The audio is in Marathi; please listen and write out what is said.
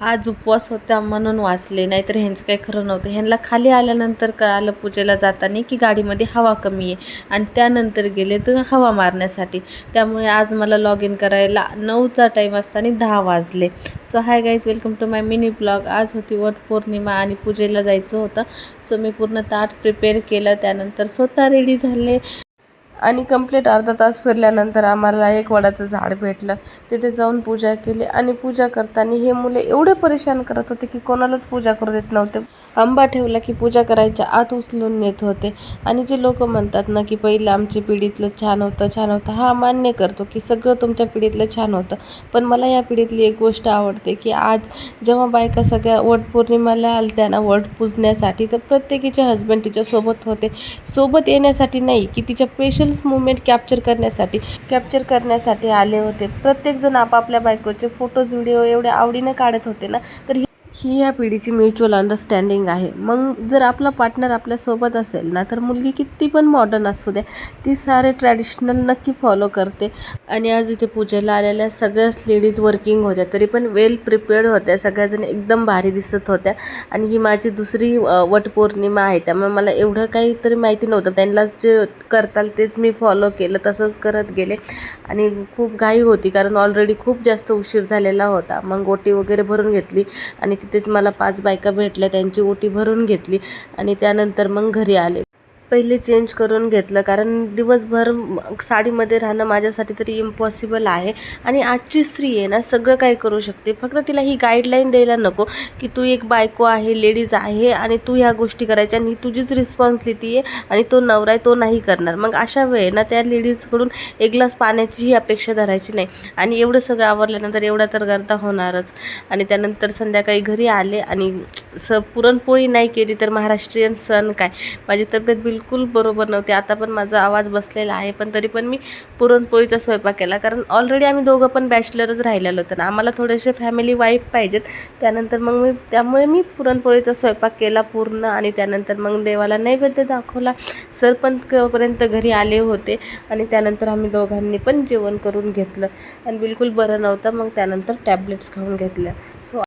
आज उपवास होता म्हणून वाचले, नाहीतर ह्यांचं काही खरं नव्हतं. ह्यांना खाली आल्यानंतर कळालं पूजेला जाताना की गाडीमध्ये हवा कमी आहे आणि त्यानंतर गेले तर हवा मारण्यासाठी. त्यामुळे आज मला लॉग इन करायला 9चा टाईम असताना 10 वाजले. So hi guys, welcome to my mini blog. आज होती वटपौर्णिमा आणि पूजेला जायचं होतं. सो मी पूर्ण ताट प्रिपेअर केलं, त्यानंतर स्वतः रेडी झाले आणि कंप्लीट अर्धा तास फिरल्यानंतर आम्हाला एक वडाचं झाड भेटलं. तिथे जाऊन पूजा केली आणि पूजा करताना हे मुले एवढे परेशान करत होते की कोणालाच पूजा करू देत नव्हते. आंबा ठेवला की पूजा करायच्या आत उचलून नेत होते. आणि जे लोक म्हणतात ना की पहिलं आमच्या पिढीतलं छान होतं, हा मान्य करतो की सगळं तुमच्या पिढीतलं छान होतं. पण मला या पिढीतली एक गोष्ट आवडते की आज जेव्हा बायका सगळ्या वटपौर्णिमेला आलत्या ना वट पूजण्यासाठी, तर प्रत्येकीचे हस्बंड तिच्यासोबत होते. सोबत येण्यासाठी नाही की तिच्या स्पेशल मुवमेंट कॅप्चर करण्यासाठी आले होते. प्रत्येकजण आपापल्या बायकोचे फोटोज व्हिडिओ एवढ्या आवडीने काढत होते ना, तर ही या पिढीची म्युच्युअल अंडरस्टँडिंग आहे. मग जर आपला पार्टनर आपल्यासोबत असेल ना, तर मुलगी किती पण मॉडर्न असू द्या, ती सारे ट्रॅडिशनल नक्की फॉलो करते. आणि आज इथे पूजेला आलेल्या सगळ्याच लेडीज वर्किंग होत्या, तरी पण वेल प्रिपेअर्ड होत्या. सगळ्याजण एकदम भारी दिसत होत्या. आणि ही माझी दुसरी वटपौर्णिमा आहे, त्यामुळे मला एवढं काही तरी माहिती नव्हतं. त्यांना जे करताल तेच मी फॉलो केलं, तसंच करत गेले. आणि खूप घाई होती कारण ऑलरेडी खूप जास्त उशीर झालेला होता. मग ओटी वगैरे भरून घेतली आणि तिथेच मला 5 बायका भेटल्या, त्यांची ओटी भरून घेतली आणि त्यानंतर मग घरी आले. पहिले चेंज करून घेतलं कारण दिवसभर साडीमध्ये राहणं माझ्यासाठी तरी इम्पॉसिबल आहे. आणि आजची स्त्री आहे ना, सगळं काही करू शकते. फक्त तिला ही गाईडलाईन द्यायला नको की तू एक बायको आहे, लेडीज आहे आणि तू ह्या गोष्टी करायच्या आणि ही तुझीच रिस्पॉन्सिबिलिटी आहे आणि तो नवरा आहे, तो नाही करणार. मग अशा वेळे ना त्या लेडीजकडून एक ग्लास पाण्याचीही अपेक्षा धरायची नाही. आणि एवढं सगळं आवरल्यानंतर एवढा तर गर्दा होणारच. आणि त्यानंतर संध्याकाळी घरी आले आणि पुरणपोळी नाही केली तर महाराष्ट्रीयन सण काय. माझी तब्येत बिलकुल बरोबर नव्हती. आता पण माझा आवाज बसलेला आहे, पण तरी पण मी पुरणपोळीचा स्वयंपाक केला कारण ऑलरेडी आम्ही दोघं पण बॅचलरच राहिलेलो होतो ना, आम्हाला थोडेसे फॅमिली वाईफ पाहिजेत. त्यानंतर मग त्यामुळे मी पुरणपोळीचा स्वयंपाक केला पूर्ण. आणि त्यानंतर मग देवाला नैवेद्य दाखवला. सरपंचपर्यंत घरी आले होते आणि त्यानंतर आम्ही दोघांनी पण जेवण करून घेतलं आणि बिलकुल बरं नव्हतं. मग त्यानंतर टॅब्लेट्स खाऊन घेतल्या. सो